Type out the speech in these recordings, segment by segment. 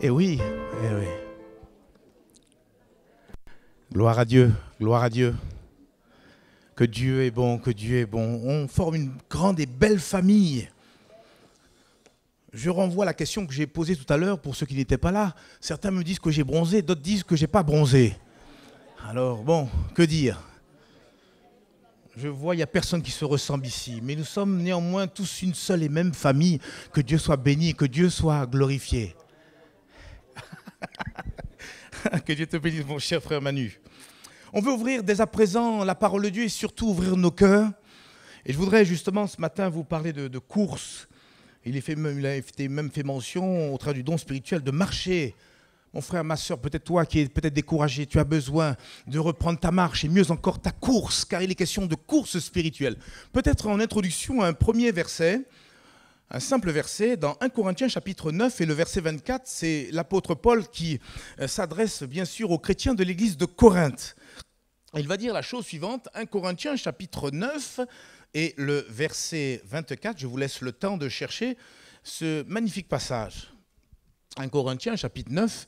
Eh oui, eh oui. Gloire à Dieu, gloire à Dieu. Que Dieu est bon, que Dieu est bon. On forme une grande et belle famille. Je renvoie à la question que j'ai posée tout à l'heure pour ceux qui n'étaient pas là. Certains me disent que j'ai bronzé, d'autres disent que j'ai pas bronzé. Alors bon, que dire? Je vois, il n'y a personne qui se ressemble ici, mais nous sommes néanmoins tous une seule et même famille. Que Dieu soit béni, que Dieu soit glorifié. Que Dieu te bénisse, mon cher frère Manu. On veut ouvrir dès à présent la parole de Dieu et surtout ouvrir nos cœurs. Et je voudrais justement ce matin vous parler de course. Il a été même fait mention au travers du don spirituel de marcher. Mon frère, ma soeur, peut-être toi qui es peut-être découragé, tu as besoin de reprendre ta marche et mieux encore ta course, car il est question de course spirituelle. Peut-être en introduction, un premier verset, un simple verset, dans 1 Corinthiens chapitre 9 et le verset 24, c'est l'apôtre Paul qui s'adresse bien sûr aux chrétiens de l'église de Corinthe. Il va dire la chose suivante, 1 Corinthiens chapitre 9 et le verset 24, je vous laisse le temps de chercher ce magnifique passage. 1 Corinthiens chapitre 9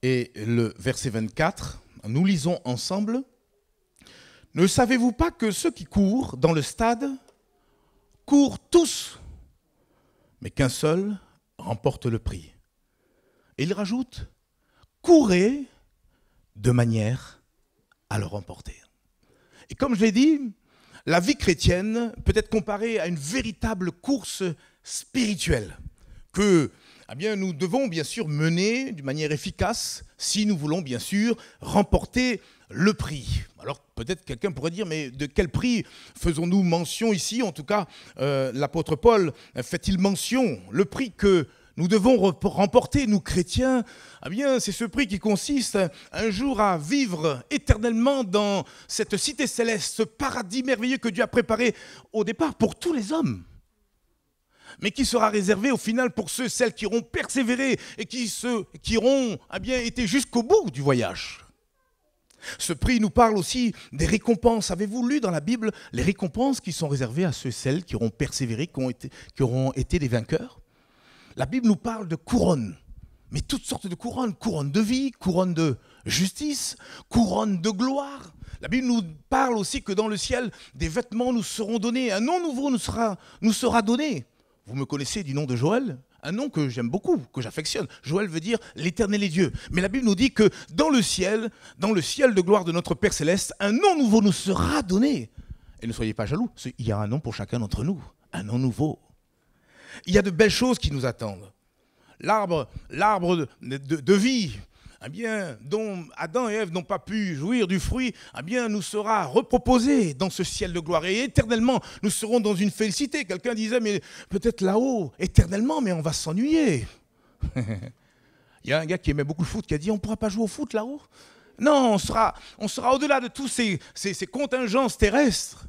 et le verset 24, nous lisons ensemble. « Ne savez-vous pas que ceux qui courent dans le stade courent tous, mais qu'un seul remporte le prix ?» Et il rajoute « Courez de manière à le remporter. » Et comme je l'ai dit, la vie chrétienne peut être comparée à une véritable course spirituelle que nous devons bien sûr mener d'une manière efficace si nous voulons bien sûr remporter le prix. Alors peut-être quelqu'un pourrait dire, mais de quel prix faisons-nous mention ici? En tout cas, l'apôtre Paul fait-il mention? Le prix que nous devons remporter, nous chrétiens, c'est ce prix qui consiste un jour à vivre éternellement dans cette cité céleste, ce paradis merveilleux que Dieu a préparé au départ pour tous les hommes, mais qui sera réservé au final pour ceux, celles qui auront persévéré et qui auront été jusqu'au bout du voyage. Ce prix nous parle aussi des récompenses. Avez-vous lu dans la Bible les récompenses qui sont réservées à ceux, celles qui auront persévéré, qui auront été des vainqueurs? La Bible nous parle de couronnes, mais toutes sortes de couronnes. Couronne de vie, couronne de justice, couronne de gloire. La Bible nous parle aussi que dans le ciel, des vêtements nous seront donnés. Un nom nouveau nous sera donné. Vous me connaissez du nom de Joël, un nom que j'aime beaucoup, que j'affectionne. Joël veut dire l'Éternel est Dieu. Mais la Bible nous dit que dans le ciel de gloire de notre Père Céleste, un nom nouveau nous sera donné. Et ne soyez pas jaloux, il y a un nom pour chacun d'entre nous, un nom nouveau. Il y a de belles choses qui nous attendent. L'arbre de vie, dont Adam et Ève n'ont pas pu jouir du fruit, nous sera reproposé dans ce ciel de gloire. Et éternellement, nous serons dans une félicité. Quelqu'un disait, mais peut-être là-haut, éternellement, mais on va s'ennuyer. Il y a un gars qui aimait beaucoup le foot qui a dit, on ne pourra pas jouer au foot là-haut? Non, on sera au-delà de tous ces contingences terrestres.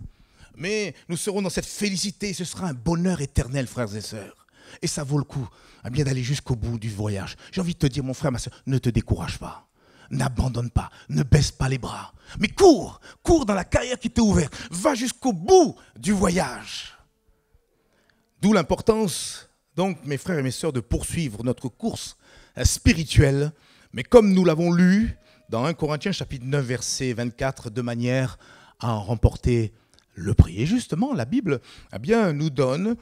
Mais nous serons dans cette félicité, ce sera un bonheur éternel, frères et sœurs. Et ça vaut le coup d'aller jusqu'au bout du voyage. J'ai envie de te dire, mon frère, ma sœur, ne te décourage pas, n'abandonne pas, ne baisse pas les bras. Mais cours dans la carrière qui t'est ouverte, va jusqu'au bout du voyage. D'où l'importance, donc, mes frères et mes sœurs, de poursuivre notre course spirituelle, mais comme nous l'avons lu dans 1 Corinthiens chapitre 9, verset 24, de manière à en remporter le prix. Et justement, la Bible nous donne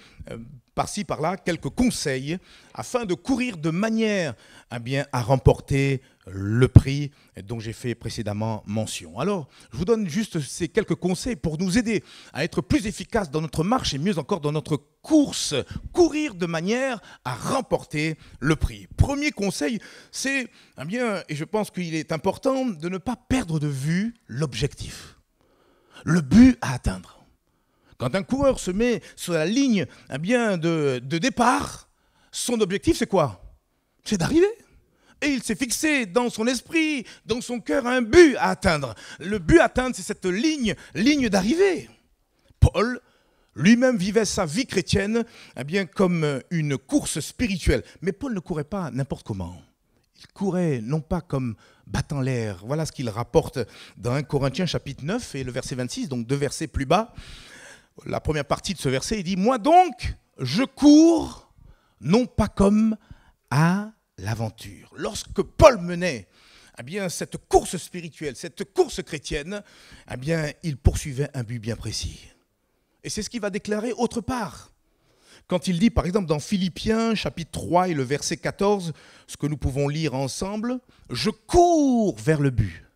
par-ci, par-là, quelques conseils afin de courir de manière à remporter le prix dont j'ai fait précédemment mention. Alors, je vous donne juste ces quelques conseils pour nous aider à être plus efficaces dans notre marche et mieux encore dans notre course. Courir de manière à remporter le prix. Premier conseil, c'est, et je pense qu'il est important, de ne pas perdre de vue l'objectif. Le but à atteindre. Quand un coureur se met sur la ligne de départ, son objectif c'est quoi? C'est d'arriver. Et il s'est fixé dans son esprit, dans son cœur, un but à atteindre. Le but à atteindre, c'est cette ligne d'arrivée. Paul lui-même vivait sa vie chrétienne comme une course spirituelle. Mais Paul ne courait pas n'importe comment. Il courait non pas comme battant l'air. Voilà ce qu'il rapporte dans 1 Corinthiens chapitre 9 et le verset 26, donc 2 versets plus bas. La première partie de ce verset, il dit « Moi donc, je cours, non pas comme à l'aventure. Lorsque Paul menait cette course spirituelle, cette course chrétienne, il poursuivait un but bien précis. Et c'est ce qu'il va déclarer autre part. Quand il dit, par exemple, dans Philippiens, chapitre 3 et le verset 14, ce que nous pouvons lire ensemble, « Je cours vers le but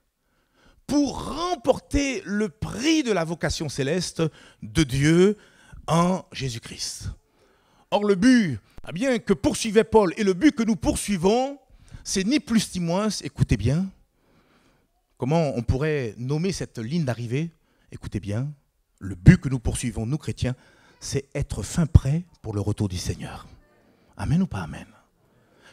pour remporter le prix de la vocation céleste de Dieu en Jésus-Christ. » Or, le but que poursuivait Paul et le but que nous poursuivons, c'est ni plus ni moins, écoutez bien, comment on pourrait nommer cette ligne d'arrivée? Écoutez bien, le but que nous poursuivons, nous chrétiens, c'est être fin prêt pour le retour du Seigneur. Amen ou pas amen?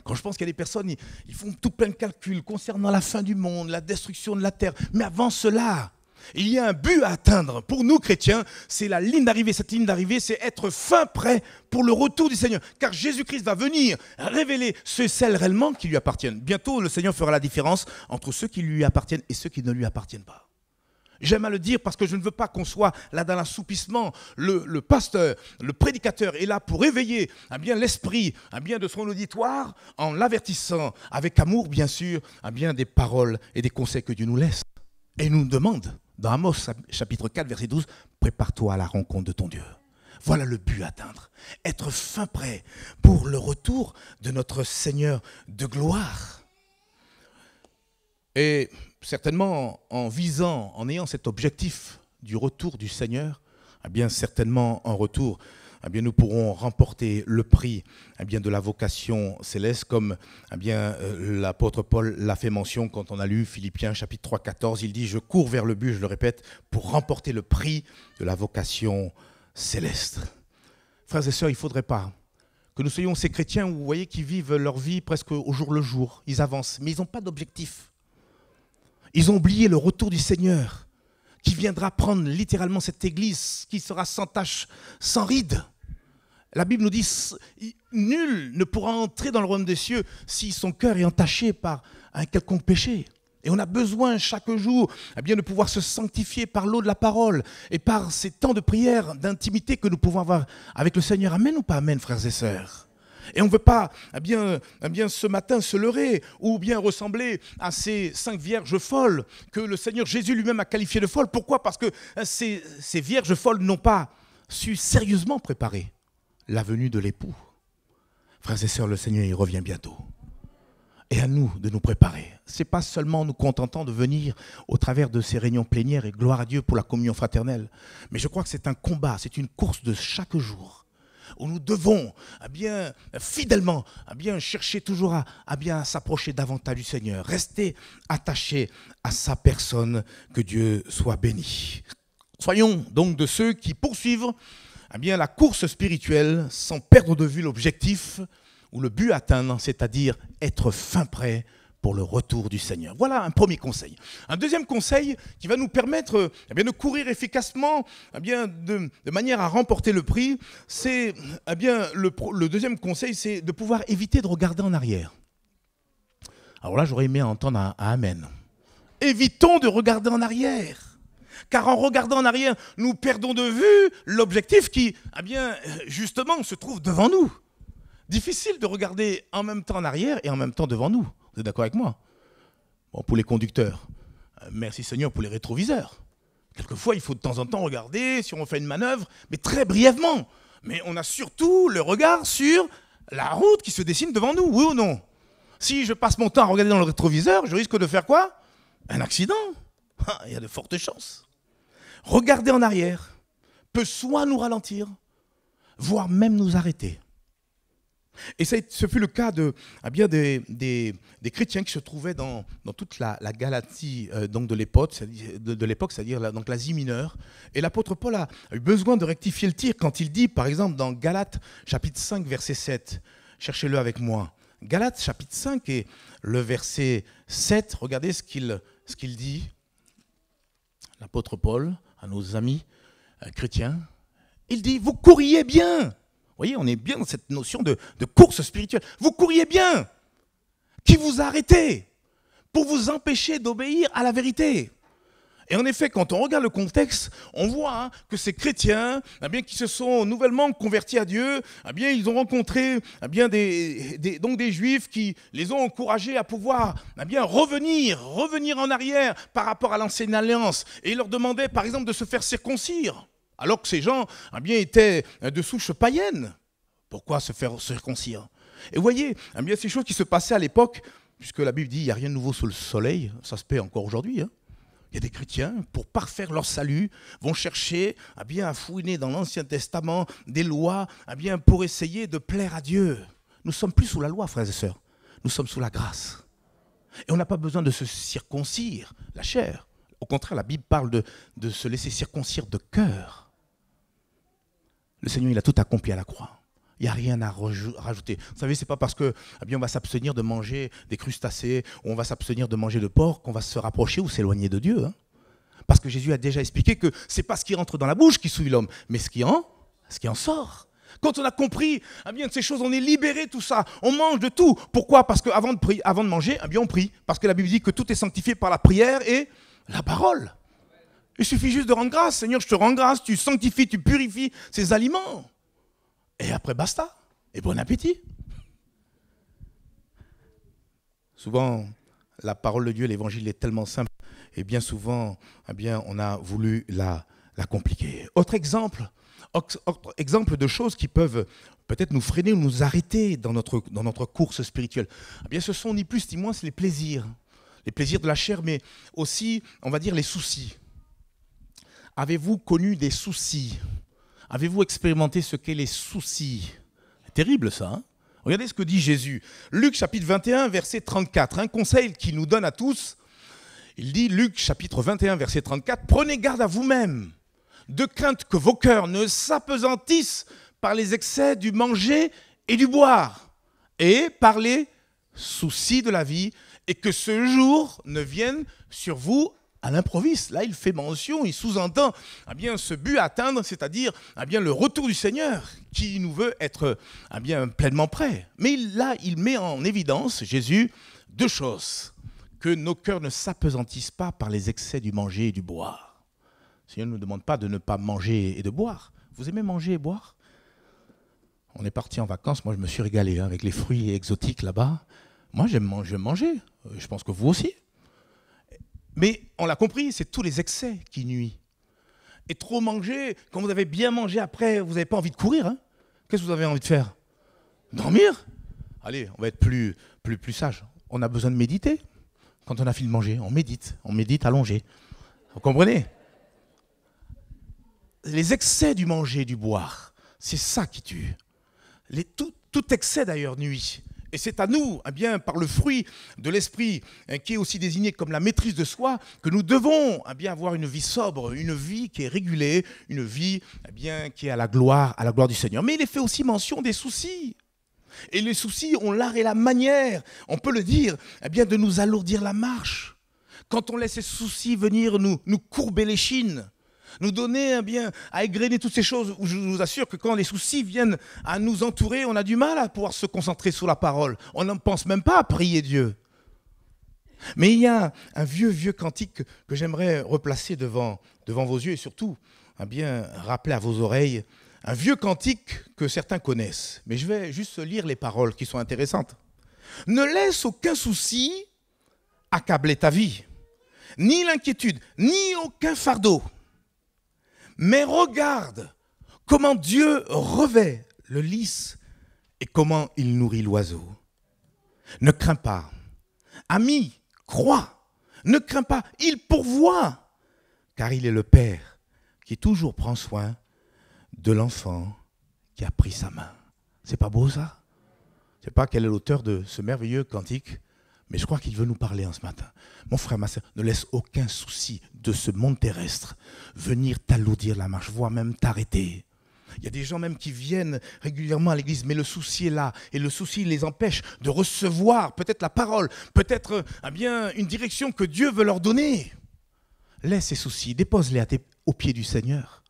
Quand je pense qu'il y a des personnes, ils font tout plein de calculs concernant la fin du monde, la destruction de la terre. Mais avant cela, il y a un but à atteindre. Pour nous chrétiens, c'est la ligne d'arrivée. Cette ligne d'arrivée, c'est être fin prêt pour le retour du Seigneur. Car Jésus-Christ va venir révéler ceux et celles réellement qui lui appartiennent. Bientôt, le Seigneur fera la différence entre ceux qui lui appartiennent et ceux qui ne lui appartiennent pas. J'aime à le dire parce que je ne veux pas qu'on soit là dans l'assoupissement. Le pasteur, le prédicateur est là pour éveiller l'esprit de son auditoire en l'avertissant avec amour, bien sûr, des paroles et des conseils que Dieu nous laisse. Et il nous demande, dans Amos chapitre 4, verset 12, « Prépare-toi à la rencontre de ton Dieu ». Voilà le but à atteindre. Être fin prêt pour le retour de notre Seigneur de gloire. Et certainement, en ayant cet objectif du retour du Seigneur, certainement en retour, nous pourrons remporter le prix de la vocation céleste, comme l'apôtre Paul l'a fait mention quand on a lu Philippiens chapitre 3, 14. Il dit « Je cours vers le but, je le répète, pour remporter le prix de la vocation céleste. » Frères et sœurs, il ne faudrait pas que nous soyons ces chrétiens, vous voyez, qui vivent leur vie presque au jour le jour. Ils avancent, mais ils n'ont pas d'objectif. Ils ont oublié le retour du Seigneur qui viendra prendre littéralement cette église qui sera sans tache, sans ride. La Bible nous dit « Nul ne pourra entrer dans le royaume des cieux si son cœur est entaché par un quelconque péché. » Et on a besoin chaque jour de pouvoir se sanctifier par l'eau de la parole et par ces temps de prière, d'intimité que nous pouvons avoir avec le Seigneur. Amen ou pas amen, frères et sœurs? Et on ne veut pas ce matin se leurrer ou bien ressembler à ces 5 vierges folles que le Seigneur Jésus lui-même a qualifiées de folles. Pourquoi? Parce que ces vierges folles n'ont pas su sérieusement préparer la venue de l'époux. Frères et sœurs, le Seigneur il revient bientôt. Et à nous de nous préparer. Ce n'est pas seulement nous contentant de venir au travers de ces réunions plénières et gloire à Dieu pour la communion fraternelle. Mais je crois que c'est un combat, c'est une course de chaque jour. Où nous devons fidèlement chercher toujours à s'approcher davantage du Seigneur, rester attachés à sa personne, que Dieu soit béni. Soyons donc de ceux qui poursuivent la course spirituelle sans perdre de vue l'objectif ou le but à atteindre, c'est-à-dire être fin prêt pour le retour du Seigneur. Voilà un premier conseil. Un deuxième conseil qui va nous permettre de courir efficacement de manière à remporter le prix, c'est le deuxième conseil, c'est de pouvoir éviter de regarder en arrière. Alors là, j'aurais aimé entendre un amen. Évitons de regarder en arrière. Car en regardant en arrière, nous perdons de vue l'objectif qui, justement, se trouve devant nous. Difficile de regarder en même temps en arrière et en même temps devant nous. Vous êtes d'accord avec moi? Bon, pour les conducteurs, merci Seigneur pour les rétroviseurs. Quelquefois, il faut de temps en temps regarder si on fait une manœuvre, mais très brièvement. Mais on a surtout le regard sur la route qui se dessine devant nous, oui ou non? Si je passe mon temps à regarder dans le rétroviseur, je risque de faire quoi? Un accident. Il y a de fortes chances. Regarder en arrière peut soit nous ralentir, voire même nous arrêter. Et ce fut le cas des chrétiens qui se trouvaient dans toute la Galatie de l'époque, c'est-à-dire l'Asie mineure. Et l'apôtre Paul a eu besoin de rectifier le tir quand il dit, par exemple, dans Galates chapitre 5, verset 7, cherchez-le avec moi. Galates chapitre 5 et le verset 7, regardez ce qu'il dit, l'apôtre Paul, à nos amis chrétiens. Il dit, vous courriez bien. Vous voyez, on est bien dans cette notion de course spirituelle. Vous courriez bien. Qui vous a arrêté pour vous empêcher d'obéir à la vérité? Et en effet, quand on regarde le contexte, on voit que ces chrétiens, qui se sont nouvellement convertis à Dieu, ils ont rencontré donc des Juifs qui les ont encouragés à pouvoir revenir en arrière par rapport à l'ancienne alliance. Et ils leur demandaient, par exemple, de se faire circoncire, alors que ces gens étaient de souche païenne. Pourquoi se faire circoncire? Et vous voyez, ces choses qui se passaient à l'époque, puisque la Bible dit qu'il n'y a rien de nouveau sous le soleil, ça se paie encore aujourd'hui. Il y a des chrétiens, pour parfaire leur salut, vont chercher à fouiner dans l'Ancien Testament des lois pour essayer de plaire à Dieu. Nous ne sommes plus sous la loi, frères et sœurs. Nous sommes sous la grâce. Et on n'a pas besoin de se circoncire, la chair. Au contraire, la Bible parle de se laisser circoncire de cœur. Le Seigneur, il a tout accompli à la croix. Il n'y a rien à rajouter. Vous savez, ce n'est pas parce que on va s'abstenir de manger des crustacés, ou on va s'abstenir de manger de porc, qu'on va se rapprocher ou s'éloigner de Dieu. Parce que Jésus a déjà expliqué que ce n'est pas ce qui rentre dans la bouche qui souille l'homme, mais ce qui en sort. Quand on a compris de ces choses, on est libéré de tout ça. On mange de tout. Pourquoi? Parce qu'avant de manger, on prie. Parce que la Bible dit que tout est sanctifié par la prière et la parole. Il suffit juste de rendre grâce. Seigneur, je te rends grâce, tu sanctifies, tu purifies ces aliments. Et après, basta. Et bon appétit. Souvent, la parole de Dieu, l'évangile est tellement simple. Et bien souvent, on a voulu la compliquer. Autre exemple de choses qui peuvent peut-être nous freiner ou nous arrêter dans notre course spirituelle. Ce sont ni plus ni moins les plaisirs. Les plaisirs de la chair, mais aussi, on va dire, les soucis. Avez-vous connu des soucis? Avez-vous expérimenté ce qu'est les soucis? C'est terrible ça. Regardez ce que dit Jésus. Luc chapitre 21, verset 34. Un conseil qu'il nous donne à tous. Il dit, Luc chapitre 21, verset 34, « Prenez garde à vous-même, de crainte que vos cœurs ne s'apesantissent par les excès du manger et du boire, et par les soucis de la vie, et que ce jour ne vienne sur vous à l'improviste. » Là, il fait mention, il sous-entend ce but à atteindre, c'est-à-dire le retour du Seigneur qui nous veut être pleinement prêts. Mais là, il met en évidence, Jésus, deux choses. Que nos cœurs ne s'apesantissent pas par les excès du manger et du boire. Le Seigneur ne nous demande pas de ne pas manger et de boire. Vous aimez manger et boire? On est parti en vacances, moi je me suis régalé avec les fruits exotiques là-bas. Moi j'aime manger, je pense que vous aussi. Mais on l'a compris, c'est tous les excès qui nuisent. Et trop manger, quand vous avez bien mangé après, vous n'avez pas envie de courir. Qu'est-ce que vous avez envie de faire? Dormir? Allez, on va être plus sage. On a besoin de méditer. Quand on a fini de manger, on médite allongé. Vous comprenez? Les excès du manger et du boire, c'est ça qui tue. Tout excès d'ailleurs nuit. Et c'est à nous, par le fruit de l'esprit, qui est aussi désigné comme la maîtrise de soi, que nous devons avoir une vie sobre, une vie qui est régulée, une vie qui est à la gloire du Seigneur. Mais il est fait aussi mention des soucis. Et les soucis ont l'art et la manière, on peut le dire, de nous alourdir la marche. Quand on laisse ces soucis venir nous courber l'échine, nous donner à égrener toutes ces choses, où je vous assure que quand les soucis viennent à nous entourer, on a du mal à pouvoir se concentrer sur la parole. On n'en pense même pas à prier Dieu. Mais il y a un vieux cantique que j'aimerais replacer devant vos yeux et surtout rappeler à vos oreilles. Un vieux cantique que certains connaissent, mais je vais juste lire les paroles qui sont intéressantes. « Ne laisse aucun souci accabler ta vie, ni l'inquiétude, ni aucun fardeau. Mais regarde comment Dieu revêt le lys et comment il nourrit l'oiseau. Ne crains pas, ami, crois, ne crains pas, il pourvoit, car il est le Père qui toujours prend soin de l'enfant qui a pris sa main. » C'est pas beau ça? Je ne sais pas quel est l'auteur de ce merveilleux cantique, mais je crois qu'il veut nous parler en ce matin. Mon frère, ma soeur, ne laisse aucun souci de ce monde terrestre venir t'alourdir la marche, voire même t'arrêter. Il y a des gens même qui viennent régulièrement à l'église, mais le souci est là, et le souci les empêche de recevoir peut-être la parole, peut-être une direction que Dieu veut leur donner. Laisse ces soucis, dépose-les aux pieds du Seigneur.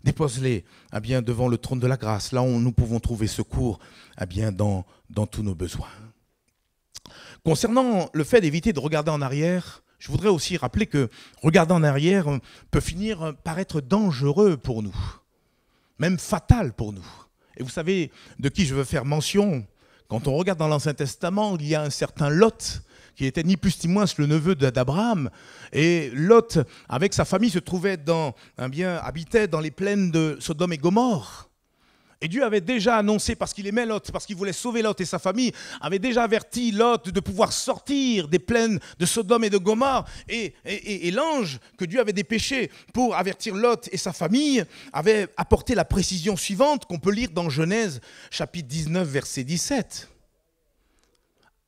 Dépose-les devant le trône de la grâce, là où nous pouvons trouver secours dans tous nos besoins. Concernant le fait d'éviter de regarder en arrière, je voudrais aussi rappeler que regarder en arrière peut finir par être dangereux pour nous, même fatal pour nous. Et vous savez de qui je veux faire mention? Quand on regarde dans l'Ancien Testament, il y a un certain Lot, qui était ni plus ni moins le neveu d'Abraham. Et Lot, avec sa famille, se trouvait habitait dans les plaines de Sodome et Gomorrhe. Et Dieu avait déjà annoncé, parce qu'il aimait Lot, parce qu'il voulait sauver Lot et sa famille, avait déjà averti Lot de pouvoir sortir des plaines de Sodome et de Gomorrhe. Et l'ange que Dieu avait dépêché pour avertir Lot et sa famille avait apporté la précision suivante qu'on peut lire dans Genèse chapitre 19, verset 17.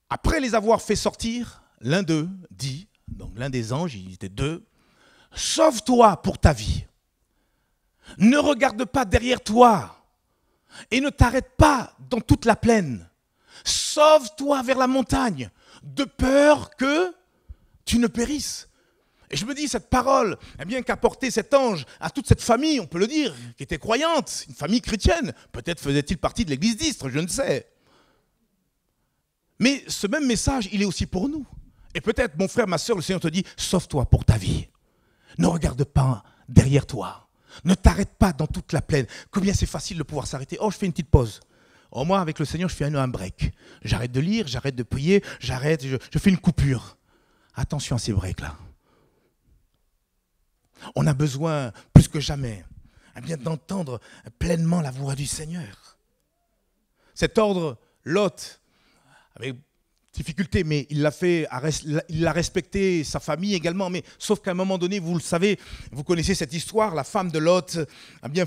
Après les avoir fait sortir, l'un d'eux dit, donc l'un des anges, il était deux, « Sauve-toi pour ta vie, ne regarde pas derrière toi, et ne t'arrête pas dans toute la plaine. Sauve-toi vers la montagne, de peur que tu ne périsses. » Et je me dis, cette parole, qu'a porté cet ange à toute cette famille, on peut le dire, qui était croyante, une famille chrétienne, peut-être faisait-il partie de l'église d'Istre, je ne sais. Mais ce même message, il est aussi pour nous. Et peut-être, mon frère, ma soeur, le Seigneur te dit, sauve-toi pour ta vie. Ne regarde pas derrière toi. Ne t'arrête pas dans toute la plaine. Combien c'est facile de pouvoir s'arrêter. Oh, je fais une petite pause. Oh, moi, avec le Seigneur, je fais un break. J'arrête de lire, j'arrête de prier, je fais une coupure. Attention à ces breaks-là. On a besoin, plus que jamais, d'entendre pleinement la voix du Seigneur. Cet ordre, Lot, avec difficulté, mais il l'a respecté, sa famille également, mais sauf qu'à un moment donné, vous le savez, vous connaissez cette histoire, la femme de Lot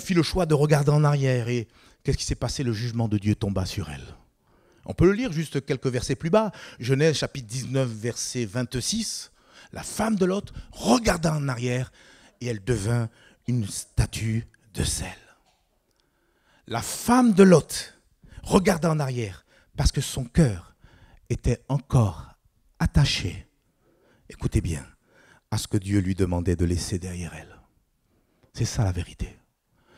fit le choix de regarder en arrière, et qu'est-ce qui s'est passé? Le jugement de Dieu tomba sur elle. On peut le lire juste quelques versets plus bas, Genèse chapitre 19, verset 26, la femme de Lot regarda en arrière, et elle devint une statue de sel. La femme de Lot regarda en arrière, parce que son cœur était encore attaché, écoutez bien, à ce que Dieu lui demandait de laisser derrière elle. C'est ça la vérité.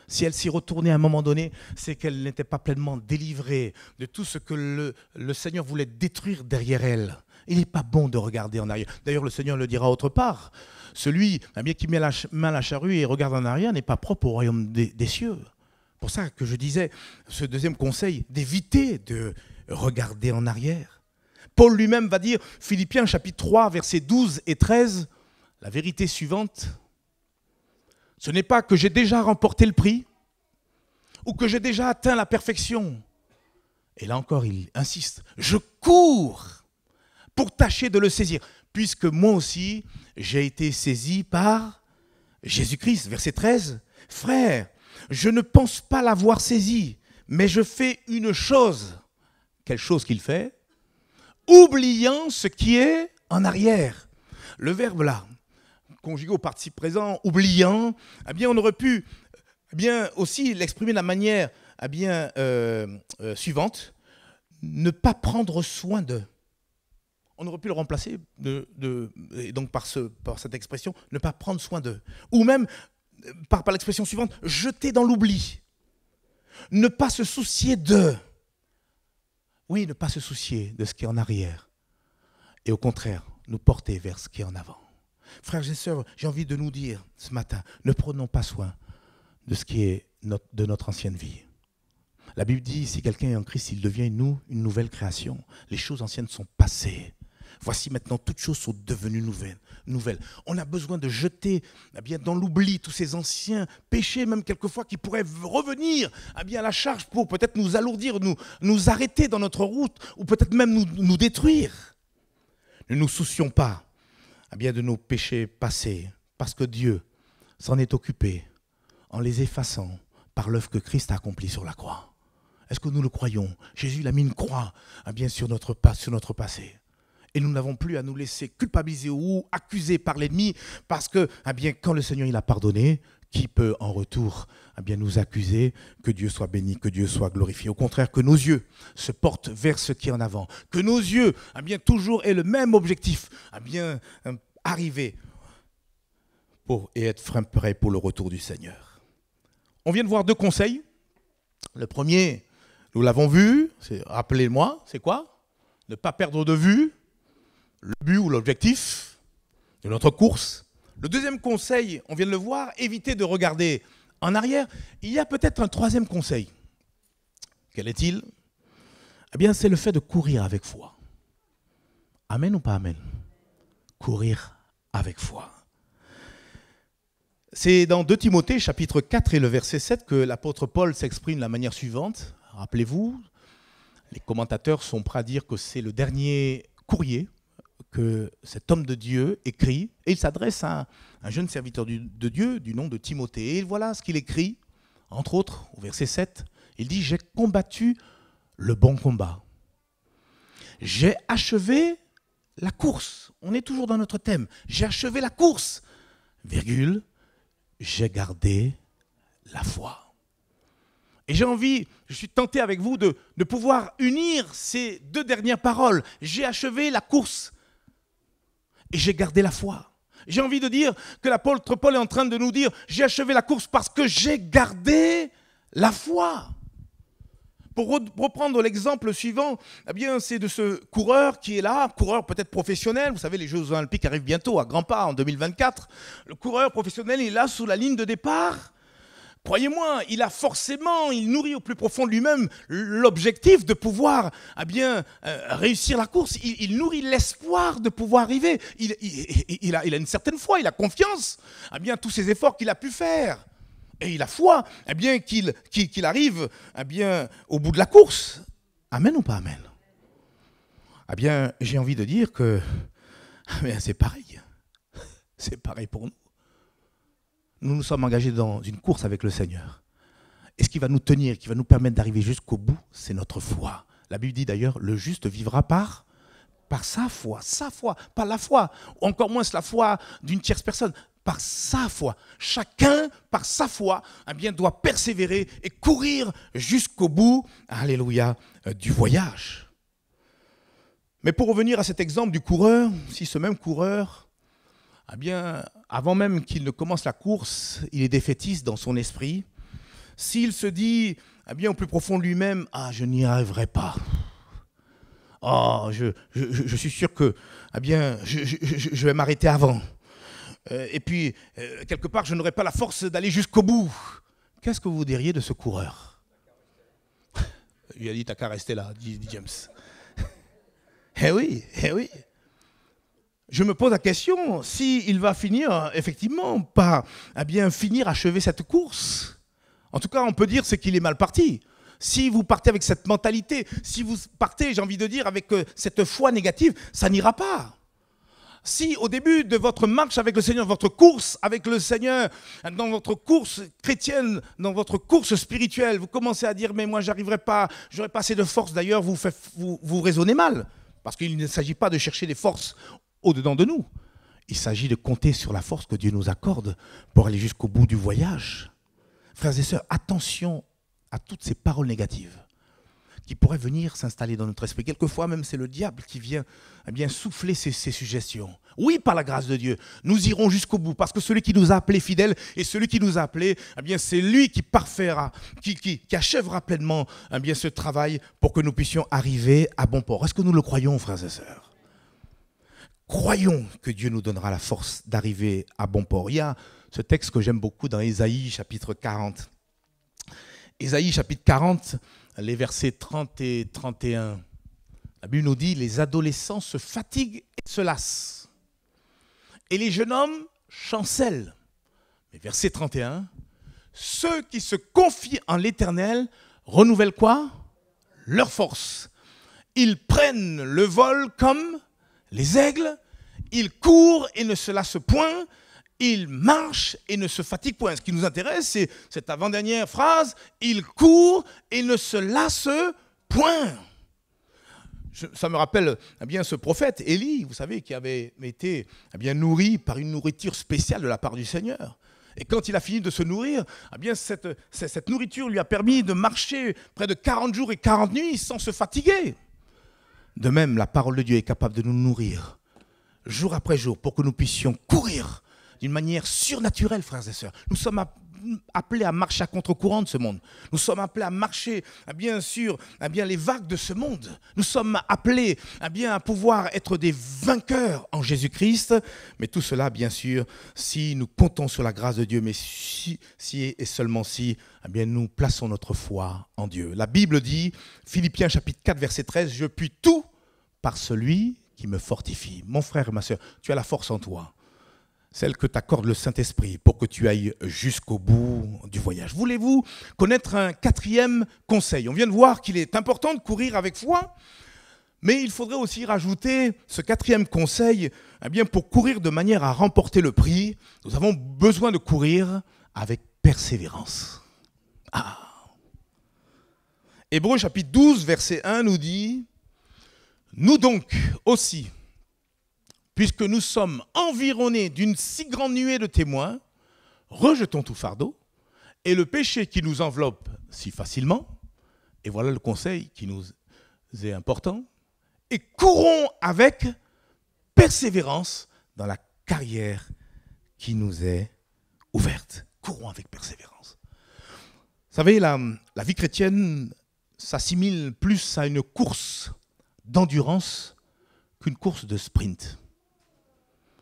Si elle s'y retournait à un moment donné, c'est qu'elle n'était pas pleinement délivrée de tout ce que le Seigneur voulait détruire derrière elle. Il n'est pas bon de regarder en arrière. D'ailleurs, le Seigneur le dira autre part. Celui qui met la main à la charrue et regarde en arrière n'est pas propre au royaume des cieux. C'est pour ça que je disais, ce deuxième conseil, d'éviter de regarder en arrière. Paul lui-même va dire, Philippiens chapitre 3, versets 12 et 13, la vérité suivante, ce n'est pas que j'ai déjà remporté le prix ou que j'ai déjà atteint la perfection. Et là encore, il insiste, je cours pour tâcher de le saisir, puisque moi aussi, j'ai été saisi par Jésus-Christ. Verset 13, frère, je ne pense pas l'avoir saisi, mais je fais une chose. Quelle chose qu'il fait? Oubliant ce qui est en arrière. Le verbe là, conjugué au participe présent, oubliant, on aurait pu aussi l'exprimer de la manière suivante, ne pas prendre soin de. On aurait pu le remplacer et donc par cette expression, ne pas prendre soin de. Ou même par l'expression suivante, jeter dans l'oubli. Ne pas se soucier de. Oui, ne pas se soucier de ce qui est en arrière. Et au contraire, nous porter vers ce qui est en avant. Frères et sœurs, j'ai envie de nous dire ce matin, ne prenons pas soin de ce qui est de notre ancienne vie. La Bible dit, si quelqu'un est en Christ, il devient une nouvelle création. Les choses anciennes sont passées. Voici maintenant, toutes choses sont devenues nouvelles. On a besoin de jeter dans l'oubli tous ces anciens péchés, même quelquefois qui pourraient revenir à la charge pour peut-être nous alourdir, nous arrêter dans notre route, ou peut-être même nous détruire. Ne nous soucions pas de nos péchés passés, parce que Dieu s'en est occupé en les effaçant par l'œuvre que Christ a accomplie sur la croix. Est-ce que nous le croyons? Jésus il a mis une croix sur notre passé. Et nous n'avons plus à nous laisser culpabiliser ou accuser par l'ennemi, parce que quand le Seigneur il a pardonné, qui peut en retour nous accuser? Que Dieu soit béni, que Dieu soit glorifié. Au contraire, que nos yeux se portent vers ce qui est en avant. Que nos yeux toujours aient le même objectif, arriver et être prêts pour le retour du Seigneur. On vient de voir deux conseils. Le premier, nous l'avons vu, rappelez-moi, c'est quoi? Ne pas perdre de vue le but ou l'objectif. de notre course. Le deuxième conseil, on vient de le voir, éviter de regarder en arrière. Il y a peut-être un troisième conseil. Quel est-il? Eh bien, c'est le fait de courir avec foi. Amen ou pas amen? Courir avec foi. C'est dans 2 Timothée, chapitre 4 et le verset 7, que l'apôtre Paul s'exprime de la manière suivante. Rappelez-vous, les commentateurs sont prêts à dire que c'est le dernier courrier que cet homme de Dieu écrit. Et il s'adresse à un jeune serviteur de Dieu du nom de Timothée. Et voilà ce qu'il écrit, entre autres, au verset 7. Il dit « J'ai combattu le bon combat. J'ai achevé la course. » On est toujours dans notre thème. « J'ai achevé la course, virgule, j'ai gardé la foi. » Et j'ai envie, je suis tenté avec vous de pouvoir unir ces 2 dernières paroles. J'ai achevé la course et j'ai gardé la foi. J'ai envie de dire que l'apôtre Paul est en train de nous dire, j'ai achevé la course parce que j'ai gardé la foi. Pour reprendre l'exemple suivant, eh bien, c'est de ce coureur qui est là, coureur peut-être professionnel. Vous savez, les Jeux Olympiques arrivent bientôt à grands pas en 2024. Le coureur professionnel est là sous la ligne de départ. Croyez-moi, il nourrit au plus profond de lui-même l'objectif de pouvoir réussir la course. Il nourrit l'espoir de pouvoir arriver. Il a une certaine foi, il a confiance à tous ces efforts qu'il a pu faire. Et il a foi qu'il arrive au bout de la course. Amen ou pas amen? J'ai envie de dire que c'est pareil. C'est pareil pour nous. Nous nous sommes engagés dans une course avec le Seigneur. Et ce qui va nous tenir, qui va nous permettre d'arriver jusqu'au bout, c'est notre foi. La Bible dit d'ailleurs, le juste vivra par sa foi, pas la foi, ou encore moins la foi d'une tierce personne, par sa foi. Chacun, par sa foi, doit persévérer et courir jusqu'au bout, alléluia, du voyage. Mais pour revenir à cet exemple du coureur, si ce même coureur, avant même qu'il ne commence la course, il est défaitiste dans son esprit, s'il se dit, au plus profond de lui-même, « je n'y arriverai pas ». Oh, je suis sûr que je vais m'arrêter avant. Et puis, quelque part, je n'aurai pas la force d'aller jusqu'au bout. Qu'est-ce que vous diriez de ce coureur? Il a dit, t'as qu'à rester là, dit James. Eh oui. Je me pose la question, s'il va finir, effectivement, par achever cette course. En tout cas, on peut dire c'est qu'il est mal parti. Si vous partez avec cette mentalité, si vous partez, j'ai envie de dire, avec cette foi négative, ça n'ira pas. Si au début de votre marche avec le Seigneur, votre course avec le Seigneur, dans votre course chrétienne, dans votre course spirituelle, vous commencez à dire « mais moi j'arriverai pas, j'aurai pas assez de force », d'ailleurs vous raisonnez mal, parce qu'il ne s'agit pas de chercher des forces au-dedans de nous. Il s'agit de compter sur la force que Dieu nous accorde pour aller jusqu'au bout du voyage. Frères et sœurs, attention à toutes ces paroles négatives qui pourraient venir s'installer dans notre esprit. Quelquefois même, c'est le diable qui vient souffler ces suggestions. Oui, par la grâce de Dieu, nous irons jusqu'au bout, parce que celui qui nous a appelés fidèles, et celui qui nous a appelés, c'est lui qui parfaira, qui achèvera pleinement ce travail pour que nous puissions arriver à bon port. Est-ce que nous le croyons, frères et sœurs? Croyons que Dieu nous donnera la force d'arriver à bon port. Il y a ce texte que j'aime beaucoup dans Ésaïe, chapitre 40. Ésaïe, chapitre 40, les versets 30 et 31. La Bible nous dit, les adolescents se fatiguent et se lassent. Et les jeunes hommes chancellent. Mais verset 31, ceux qui se confient en l'Éternel renouvellent quoi? Leur force. Ils prennent le vol comme les aigles, ils courent et ne se lassent point, ils marchent et ne se fatiguent point. Ce qui nous intéresse, c'est cette avant-dernière phrase, ils courent et ne se lassent point. Ça me rappelle ce prophète Élie, vous savez, qui avait été nourri par une nourriture spéciale de la part du Seigneur. Et quand il a fini de se nourrir, cette nourriture lui a permis de marcher près de 40 jours et 40 nuits sans se fatiguer. De même, la parole de Dieu est capable de nous nourrir jour après jour pour que nous puissions courir d'une manière surnaturelle, frères et sœurs. Nous sommes appelés à marcher à contre-courant de ce monde. Nous sommes appelés à marcher, bien sûr, les vagues de ce monde. Nous sommes appelés à pouvoir être des vainqueurs en Jésus-Christ. Mais tout cela, bien sûr, si nous comptons sur la grâce de Dieu, mais si et seulement si, nous plaçons notre foi en Dieu. La Bible dit, Philippiens chapitre 4, verset 13, « Je puis tout par celui qui me fortifie. » Mon frère et ma sœur, tu as la force en toi, celle que t'accorde le Saint-Esprit pour que tu ailles jusqu'au bout du voyage. Voulez-vous connaître un quatrième conseil? On vient de voir qu'il est important de courir avec foi, mais il faudrait aussi rajouter ce quatrième conseil, pour courir de manière à remporter le prix, nous avons besoin de courir avec persévérance. Hébreux chapitre 12, verset 1 nous dit, « Nous donc aussi, puisque nous sommes environnés d'une si grande nuée de témoins, rejetons tout fardeau et le péché qui nous enveloppe si facilement, et voilà le conseil qui nous est important, et courons avec persévérance dans la carrière qui nous est ouverte. » Courons avec persévérance. Vous savez, la vie chrétienne s'assimile plus à une course d'endurance qu'une course de sprint.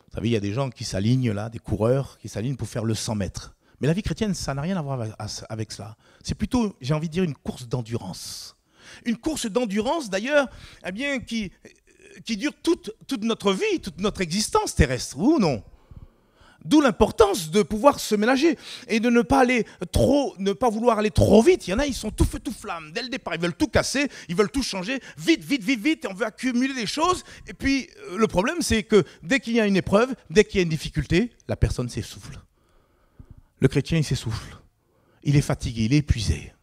Vous savez, il y a des gens qui s'alignent là, des coureurs qui s'alignent pour faire le 100 mètres. Mais la vie chrétienne, ça n'a rien à voir avec cela. C'est plutôt, j'ai envie de dire, une course d'endurance. Une course d'endurance, d'ailleurs, qui dure toute notre vie, toute notre existence terrestre, ou non? D'où l'importance de pouvoir se ménager et de ne pas vouloir aller trop vite. Il y en a, ils sont tout feu, tout flamme. Dès le départ, ils veulent tout casser, ils veulent tout changer. Vite, vite, vite, vite. Et on veut accumuler des choses. Et puis, le problème, c'est que dès qu'il y a une épreuve, dès qu'il y a une difficulté, la personne s'essouffle. Le chrétien, il s'essouffle. Il est fatigué, il est épuisé.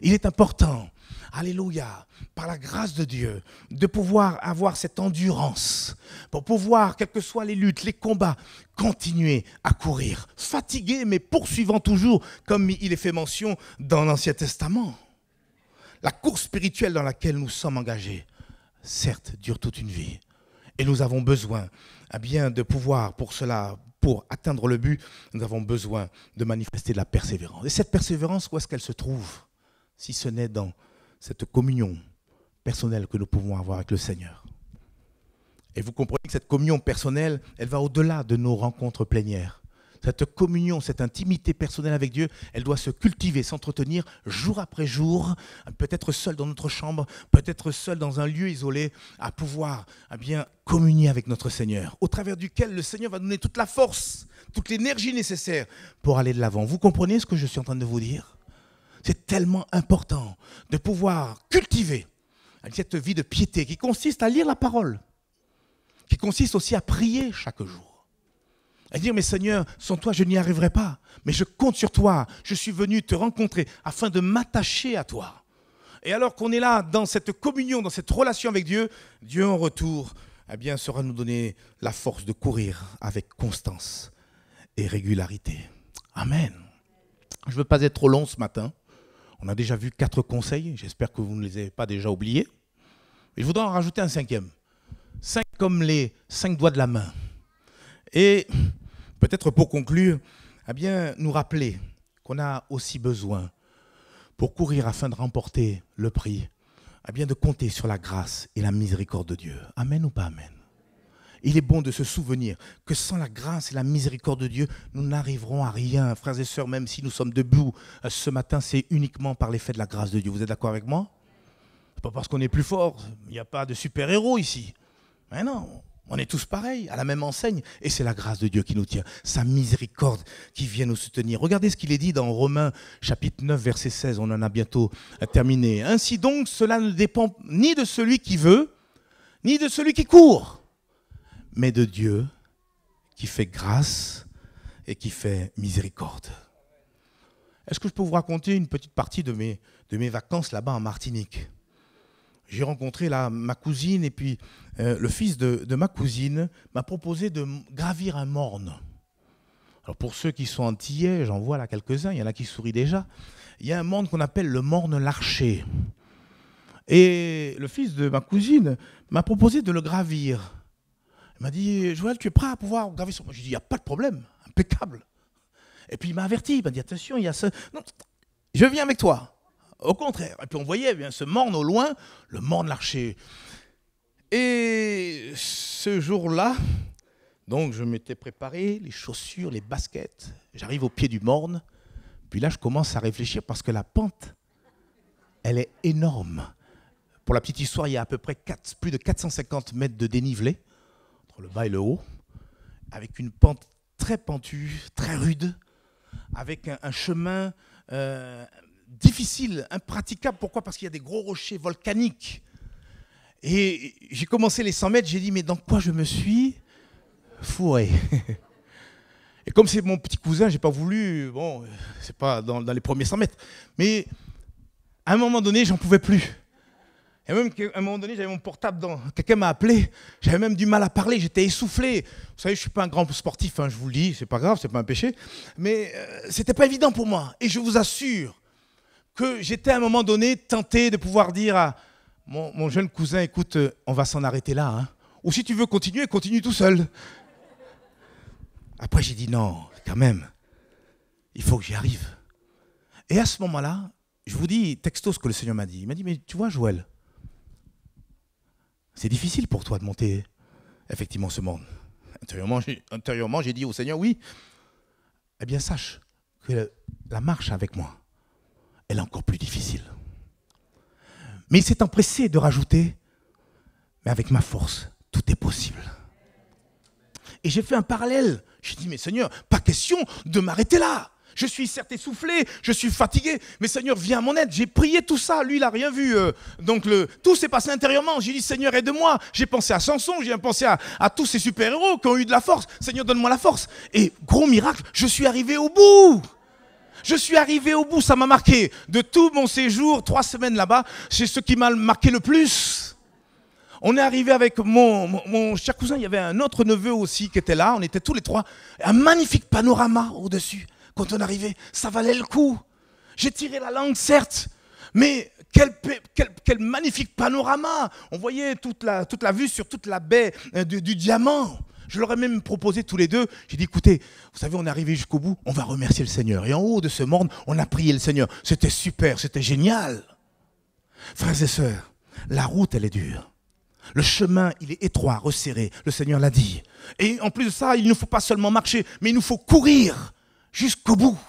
Il est important, alléluia, par la grâce de Dieu, de pouvoir avoir cette endurance, pour pouvoir, quelles que soient les luttes, les combats, continuer à courir, fatigué, mais poursuivant toujours, comme il est fait mention dans l'Ancien Testament. La course spirituelle dans laquelle nous sommes engagés, certes, dure toute une vie. Et nous avons besoin, de pouvoir, pour cela, pour atteindre le but, nous avons besoin de manifester de la persévérance. Et cette persévérance, où est-ce qu'elle se trouve ? Si ce n'est dans cette communion personnelle que nous pouvons avoir avec le Seigneur. Et vous comprenez que cette communion personnelle, elle va au-delà de nos rencontres plénières. Cette communion, cette intimité personnelle avec Dieu, elle doit se cultiver, s'entretenir jour après jour, peut-être seul dans notre chambre, peut-être seul dans un lieu isolé, à pouvoir communier avec notre Seigneur, au travers duquel le Seigneur va donner toute la force, toute l'énergie nécessaire pour aller de l'avant. Vous comprenez ce que je suis en train de vous dire ? C'est tellement important de pouvoir cultiver cette vie de piété qui consiste à lire la parole, qui consiste aussi à prier chaque jour. À dire, mais Seigneur, sans toi, je n'y arriverai pas. Mais je compte sur toi. Je suis venu te rencontrer afin de m'attacher à toi. Et alors qu'on est là, dans cette communion, dans cette relation avec Dieu, Dieu en retour, saura nous donner la force de courir avec constance et régularité. Amen. Je ne veux pas être trop long ce matin. On a déjà vu 4 conseils. J'espère que vous ne les avez pas déjà oubliés. Mais je voudrais en rajouter un 5e. 5 comme les 5 doigts de la main. Et peut-être pour conclure, nous rappeler qu'on a aussi besoin, pour courir afin de remporter le prix, de compter sur la grâce et la miséricorde de Dieu. Amen ou pas amen? Il est bon de se souvenir que sans la grâce et la miséricorde de Dieu, nous n'arriverons à rien. Frères et sœurs, même si nous sommes debout ce matin, c'est uniquement par l'effet de la grâce de Dieu. Vous êtes d'accord avec moi? Ce n'est pas parce qu'on est plus fort. Il n'y a pas de super-héros ici. Mais non, on est tous pareils, à la même enseigne. Et c'est la grâce de Dieu qui nous tient, sa miséricorde qui vient nous soutenir. Regardez ce qu'il est dit dans Romains chapitre 9, verset 16. On en a bientôt terminé. Ainsi donc, cela ne dépend ni de celui qui veut, ni de celui qui court, mais de Dieu qui fait grâce et qui fait miséricorde. Est-ce que je peux vous raconter une petite partie de mes vacances là-bas en Martinique? J'ai rencontré là ma cousine et puis le fils de ma cousine m'a proposé de gravir un morne. Alors pour ceux qui sont antillais, j'en vois là quelques-uns, il y en a qui sourient déjà. Il y a un morne qu'on appelle le morne larcher. Et le fils de ma cousine m'a proposé de le gravir. Il m'a dit, Joël, tu es prêt à pouvoir graver sur moi? J'ai dit, il n'y a pas de problème, impeccable. Et puis il m'a averti, il m'a dit attention, il y a ce... Non, je viens avec toi. Au contraire. Et puis on voyait bien ce morne au loin, le morne l'archer. Et ce jour-là, donc je m'étais préparé, les chaussures, les baskets. J'arrive au pied du morne. Puis là, je commence à réfléchir parce que la pente, elle est énorme. Pour la petite histoire, il y a à peu près plus de 450 mètres de dénivelé, entre le bas et le haut, avec une pente très pentue, très rude, avec un chemin difficile, impraticable. Pourquoi? Parce qu'il y a des gros rochers volcaniques. Et j'ai commencé les 100 mètres, j'ai dit, mais dans quoi je me suis fourré? Et comme c'est mon petit cousin, j'ai pas voulu, bon, c'est pas dans les premiers 100 mètres, mais à un moment donné, j'en pouvais plus. Et même qu'à un moment donné, j'avais mon portable, quelqu'un m'a appelé, j'avais même du mal à parler, j'étais essoufflé. Vous savez, je ne suis pas un grand sportif, hein, je vous le dis, c'est pas grave, c'est pas un péché, mais c'était pas évident pour moi. Et je vous assure que j'étais à un moment donné tenté de pouvoir dire à mon jeune cousin, écoute, on va s'en arrêter là, hein. Ou si tu veux continuer, continue tout seul. Après, j'ai dit non, quand même, il faut que j'y arrive. Et à ce moment-là, je vous dis texto ce que le Seigneur m'a dit. Il m'a dit, mais tu vois, Joël, c'est difficile pour toi de monter effectivement ce monde. Intérieurement, j'ai dit au Seigneur, oui. Eh bien, sache que la marche avec moi, elle est encore plus difficile. Mais il s'est empressé de rajouter, mais avec ma force, tout est possible. Et j'ai fait un parallèle. J'ai dit, mais Seigneur, pas question de m'arrêter là. Je suis certes essoufflé, je suis fatigué, mais Seigneur, viens à mon aide. J'ai prié tout ça, lui, il n'a rien vu. Donc tout s'est passé intérieurement. J'ai dit, Seigneur, aide-moi. J'ai pensé à Samson, j'ai pensé à tous ces super-héros qui ont eu de la force. Seigneur, donne-moi la force. Et gros miracle, je suis arrivé au bout. Je suis arrivé au bout, ça m'a marqué. De tout mon séjour, 3 semaines là-bas, c'est ce qui m'a marqué le plus. On est arrivé avec mon cher cousin, il y avait un autre neveu aussi qui était là, on était tous les 3. Un magnifique panorama au-dessus. Quand on arrivait, ça valait le coup. J'ai tiré la langue, certes, mais quel magnifique panorama. On voyait toute la vue sur toute la baie du Diamant. Je leur ai même proposé tous les deux. J'ai dit, écoutez, vous savez, on est arrivé jusqu'au bout, on va remercier le Seigneur. Et en haut de ce morne, on a prié le Seigneur. C'était super, c'était génial. Frères et sœurs, la route, elle est dure. Le chemin, il est étroit, resserré. Le Seigneur l'a dit. Et en plus de ça, il ne faut pas seulement marcher, mais il nous faut courir jusqu'au bout.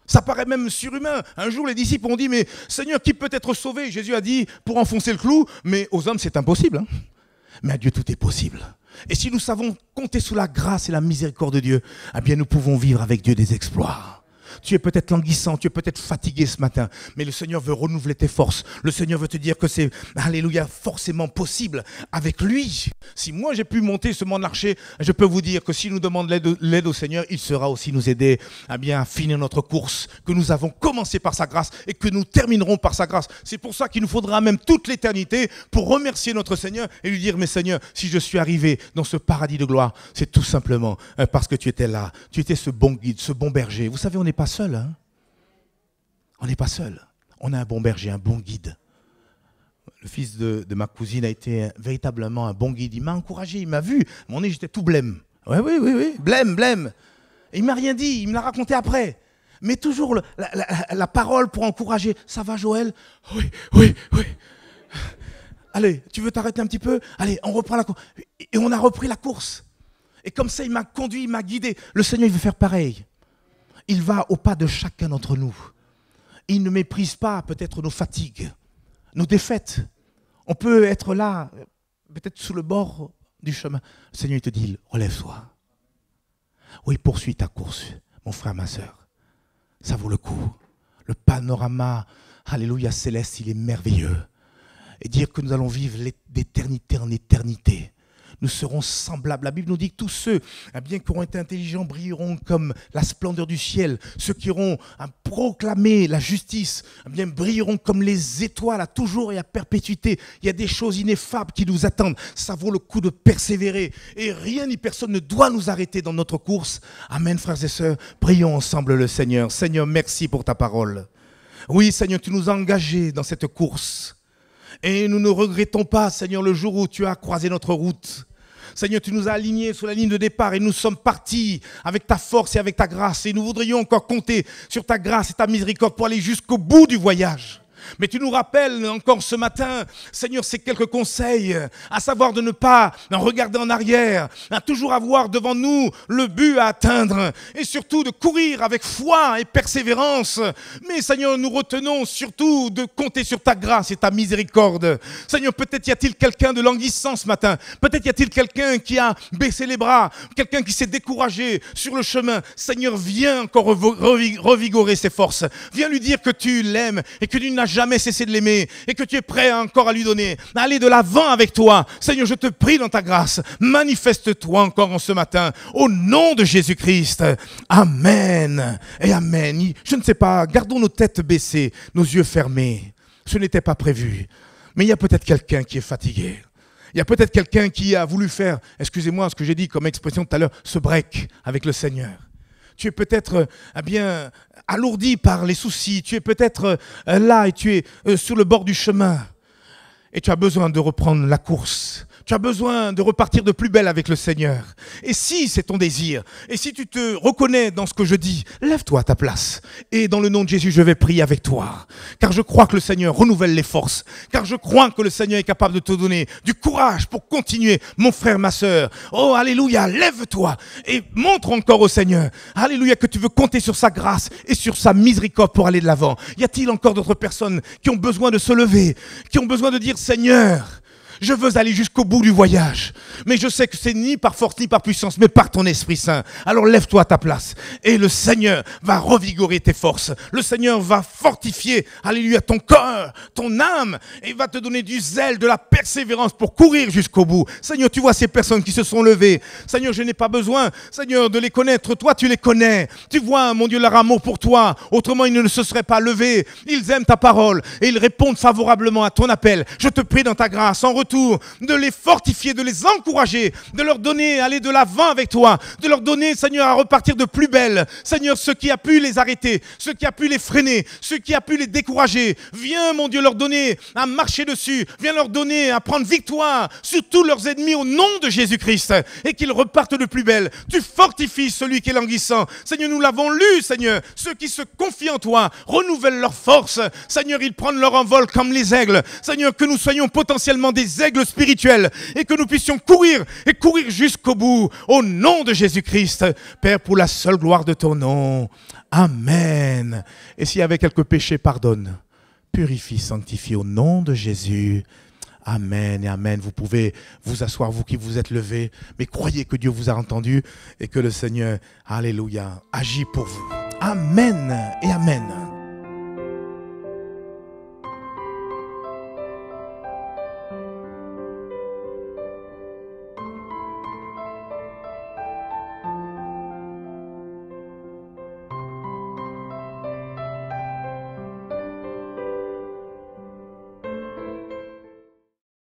Ça paraît même surhumain. Un jour, les disciples ont dit, mais Seigneur, qui peut être sauvé? Jésus a dit, pour enfoncer le clou, mais aux hommes, c'est impossible. Hein. Mais à Dieu, tout est possible. Et si nous savons compter sous la grâce et la miséricorde de Dieu, eh bien, nous pouvons vivre avec Dieu des exploits. Tu es peut-être languissant, tu es peut-être fatigué ce matin, mais le Seigneur veut renouveler tes forces. Le Seigneur veut te dire que c'est, alléluia, forcément possible avec lui. Si moi j'ai pu monter ce mont d'Archer, je peux vous dire que si nous demandons l'aide au Seigneur, il sera aussi nous aider à finir notre course, que nous avons commencé par sa grâce et que nous terminerons par sa grâce. C'est pour ça qu'il nous faudra même toute l'éternité pour remercier notre Seigneur et lui dire, mais Seigneur, si je suis arrivé dans ce paradis de gloire, c'est tout simplement parce que tu étais là, tu étais ce bon guide, ce bon berger. Vous savez, on n'est pas seul, hein. On n'est pas seul. On a un bon berger, un bon guide. Le fils de ma cousine a été véritablement un bon guide. Il m'a encouragé, il m'a vu. À mon nez, j'étais tout blême. Oui. Blême. Et il m'a rien dit, il me l'a raconté après. Mais toujours la parole pour encourager. Ça va, Joël? Oui. Allez, tu veux t'arrêter un petit peu? Allez, on reprend la course. Et on a repris la course. Et comme ça, il m'a conduit, il m'a guidé. Le Seigneur, il veut faire pareil. Il va au pas de chacun d'entre nous. Il ne méprise pas peut-être nos fatigues, nos défaites. On peut être là, peut-être sous le bord du chemin. Le Seigneur il te dit, relève-toi. Oui, poursuis ta course, mon frère, ma sœur. Ça vaut le coup. Le panorama, alléluia, céleste, il est merveilleux. Et dire que nous allons vivre d'éternité en éternité. Nous serons semblables. La Bible nous dit que tous ceux qui auront été intelligents brilleront comme la splendeur du ciel. Ceux qui auront proclamé la justice brilleront comme les étoiles à toujours et à perpétuité. Il y a des choses ineffables qui nous attendent. Ça vaut le coup de persévérer. Et rien ni personne ne doit nous arrêter dans notre course. Amen, frères et sœurs. Prions ensemble le Seigneur. Seigneur, merci pour ta parole. Oui, Seigneur, tu nous as engagés dans cette course. Et nous ne regrettons pas, Seigneur, le jour où tu as croisé notre route. Seigneur, tu nous as alignés sur la ligne de départ et nous sommes partis avec ta force et avec ta grâce. Et nous voudrions encore compter sur ta grâce et ta miséricorde pour aller jusqu'au bout du voyage. Mais tu nous rappelles encore ce matin, Seigneur, ces quelques conseils, à savoir de ne pas regarder en arrière, à toujours avoir devant nous le but à atteindre et surtout de courir avec foi et persévérance. Mais Seigneur, nous retenons surtout de compter sur ta grâce et ta miséricorde. Seigneur, peut-être y a-t-il quelqu'un de languissant ce matin, peut-être y a-t-il quelqu'un qui a baissé les bras, quelqu'un qui s'est découragé sur le chemin. Seigneur, viens encore revigorer ses forces, viens lui dire que tu l'aimes et que tu n'as jamais cessé de l'aimer et que tu es prêt encore à lui donner, à aller de l'avant avec toi. Seigneur, je te prie dans ta grâce, manifeste-toi encore en ce matin, au nom de Jésus-Christ. Amen et amen. Je ne sais pas, gardons nos têtes baissées, nos yeux fermés. Ce n'était pas prévu, mais il y a peut-être quelqu'un qui est fatigué. Il y a peut-être quelqu'un qui a voulu faire, excusez-moi ce que j'ai dit comme expression tout à l'heure, ce break avec le Seigneur. Tu es peut-être bien alourdi par les soucis. Tu es peut-être là et tu es sur le bord du chemin. Et tu as besoin de reprendre la course. Tu as besoin de repartir de plus belle avec le Seigneur. Et si c'est ton désir, et si tu te reconnais dans ce que je dis, lève-toi à ta place. Et dans le nom de Jésus, je vais prier avec toi. Car je crois que le Seigneur renouvelle les forces. Car je crois que le Seigneur est capable de te donner du courage pour continuer, mon frère, ma sœur. Oh, alléluia, lève-toi et montre encore au Seigneur, alléluia, que tu veux compter sur sa grâce et sur sa miséricorde pour aller de l'avant. Y a-t-il encore d'autres personnes qui ont besoin de se lever, qui ont besoin de dire, Seigneur, je veux aller jusqu'au bout du voyage. Mais je sais que c'est ni par force ni par puissance, mais par ton Esprit Saint. Alors lève-toi à ta place. Et le Seigneur va revigorer tes forces. Le Seigneur va fortifier, alléluia, ton corps, ton âme. Et va te donner du zèle, de la persévérance pour courir jusqu'au bout. Seigneur, tu vois ces personnes qui se sont levées. Seigneur, je n'ai pas besoin, Seigneur, de les connaître. Toi, tu les connais. Tu vois, mon Dieu, leur amour pour toi. Autrement, ils ne se seraient pas levés. Ils aiment ta parole et ils répondent favorablement à ton appel. Je te prie dans ta grâce, en retour, de les fortifier, de les encourager, de leur donner, aller de l'avant avec toi, de leur donner, Seigneur, à repartir de plus belle. Seigneur, ce qui a pu les arrêter, ce qui a pu les freiner, ce qui a pu les décourager, viens, mon Dieu, leur donner à marcher dessus, viens leur donner à prendre victoire sur tous leurs ennemis au nom de Jésus-Christ et qu'ils repartent de plus belle. Tu fortifies celui qui est languissant. Seigneur, nous l'avons lu, Seigneur, ceux qui se confient en toi renouvellent leur force. Seigneur, ils prennent leur envol comme les aigles. Seigneur, que nous soyons potentiellement des aigles spirituels et que nous puissions courir et courir jusqu'au bout au nom de Jésus-Christ. Père, pour la seule gloire de ton nom. Amen. Et s'il y avait quelques péchés, pardonne. Purifie, sanctifie au nom de Jésus. Amen et amen. Vous pouvez vous asseoir, vous qui vous êtes levés, mais croyez que Dieu vous a entendu et que le Seigneur, alléluia, agit pour vous. Amen et amen.